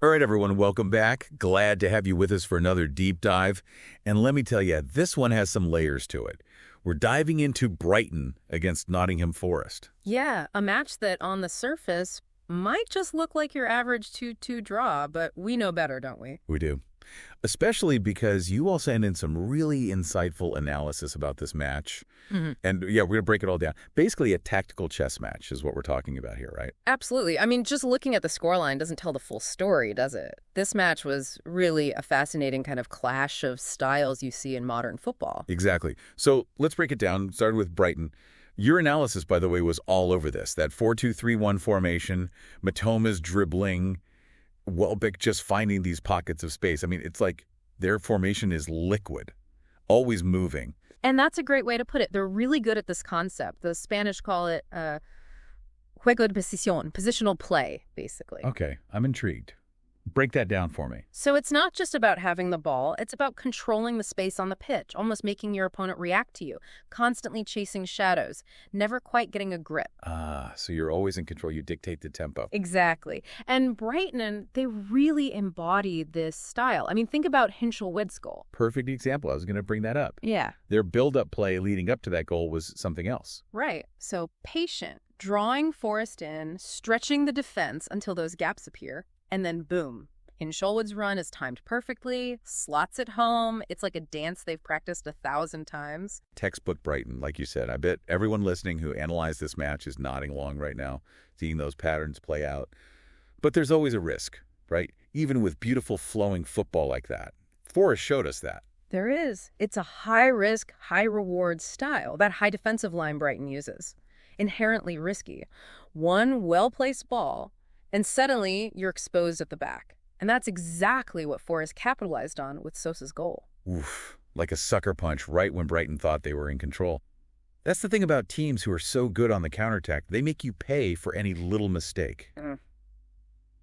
All right, everyone, welcome back. Glad to have you with us for another deep dive. And let me tell you, this one has some layers to it. We're diving into Brighton against Nottingham Forest. Yeah, a match that on the surface might just look like your average 2-2 draw, but we know better, don't we? We do. Especially because you all sent in some really insightful analysis about this match. And yeah, we're going to break it all down. Basically, a tactical chess match is what we're talking about here, right? Absolutely. I mean, just looking at the scoreline doesn't tell the full story, does it? This match was really a fascinating kind of clash of styles you see in modern football. Exactly. So let's break it down, starting with Brighton. Your analysis, by the way, was all over this. That 4-2-3-1 formation, Matoma's dribbling, Welbeck just finding these pockets of space. I mean, it's like their formation is liquid, always moving. And that's a great way to put it. They're really good at this concept. The Spanish call it juego de posición, positional play, basically. Okay, I'm intrigued. Break that down for me. So it's not just about having the ball, it's about controlling the space on the pitch, almost making your opponent react to you, constantly chasing shadows, never quite getting a grip. So you're always in control. You dictate the tempo. Exactly. And Brighton, they really embody this style. I mean, think about Hinshelwood's goal. Perfect example. I was going to bring that up. Yeah. Their build-up play leading up to that goal was something else. Right. So patient, drawing Forest in, stretching the defense until those gaps appear, and then boom. Hinshelwood's run is timed perfectly, slots it home. It's like a dance they've practiced 1,000 times. Textbook Brighton, like you said. I bet everyone listening who analyzed this match is nodding along right now, seeing those patterns play out. But there's always a risk, right? Even with beautiful flowing football like that. Forest showed us that. There is. It's a high-risk, high-reward style, that high defensive line Brighton uses. Inherently risky. One well-placed ball, and suddenly you're exposed at the back. And that's exactly what Forest capitalized on with Sosa's goal. Oof, like a sucker punch right when Brighton thought they were in control. That's the thing about teams who are so good on the counterattack. They make you pay for any little mistake.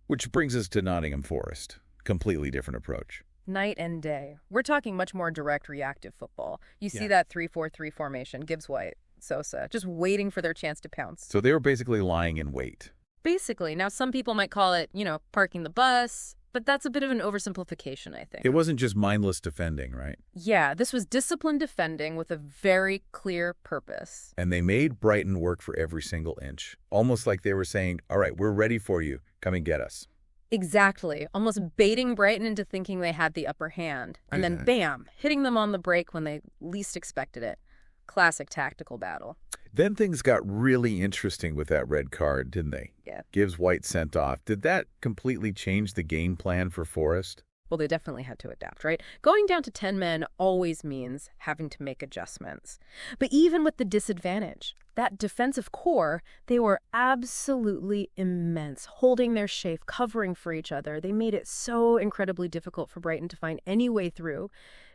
Which brings us to Nottingham Forest. Completely different approach. Night and day. We're talking much more direct reactive football. You see that 3-4-3 formation, Gibbs White, Sosa, just waiting for their chance to pounce. So they were basically lying in wait. Basically. Now, some people might call it, parking the bus, but that's a bit of an oversimplification, I think. It wasn't just mindless defending, right? Yeah, this was disciplined defending with a very clear purpose. And they made Brighton work for every single inch. Almost like they were saying, all right, we're ready for you. Come and get us. Exactly. Almost baiting Brighton into thinking they had the upper hand. And then, bam, hitting them on the break when they least expected it. Classic tactical battle. Then things got really interesting with that red card, didn't they? Yeah. Gibbs White sent off. Did that completely change the game plan for Forest? Well, they definitely had to adapt, right? Going down to 10 men always means having to make adjustments. But even with the disadvantage, that defensive core, they were absolutely immense, holding their shape, covering for each other. They made it so incredibly difficult for Brighton to find any way through.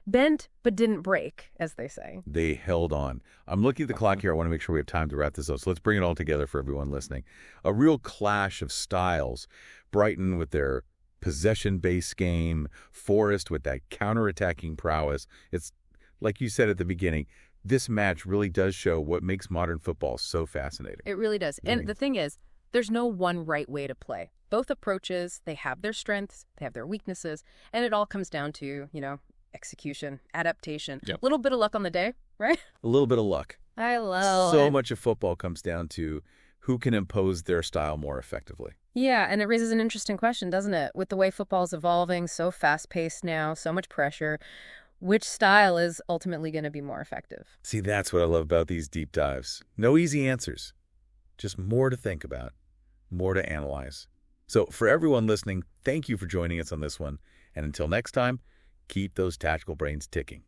Bent, but didn't break, as they say. They held on. I'm looking at the clock here. I want to make sure we have time to wrap this up. So let's bring it all together for everyone listening. A real clash of styles. Brighton with their possession-based game, Forest with that counterattacking prowess. It's like you said at the beginning, this match really does show what makes modern football so fascinating. It really does. And the thing is, there's no one right way to play. Both approaches, they have their strengths, they have their weaknesses, and it all comes down to, execution, adaptation, a little bit of luck on the day, right? A little bit of luck. I love So much of football comes down to who can impose their style more effectively. Yeah, and it raises an interesting question, doesn't it? With the way football's evolving, so fast-paced now, so much pressure, which style is ultimately going to be more effective? See, that's what I love about these deep dives. No easy answers. Just more to think about, more to analyze. So for everyone listening, thank you for joining us on this one. And until next time, keep those tactical brains ticking.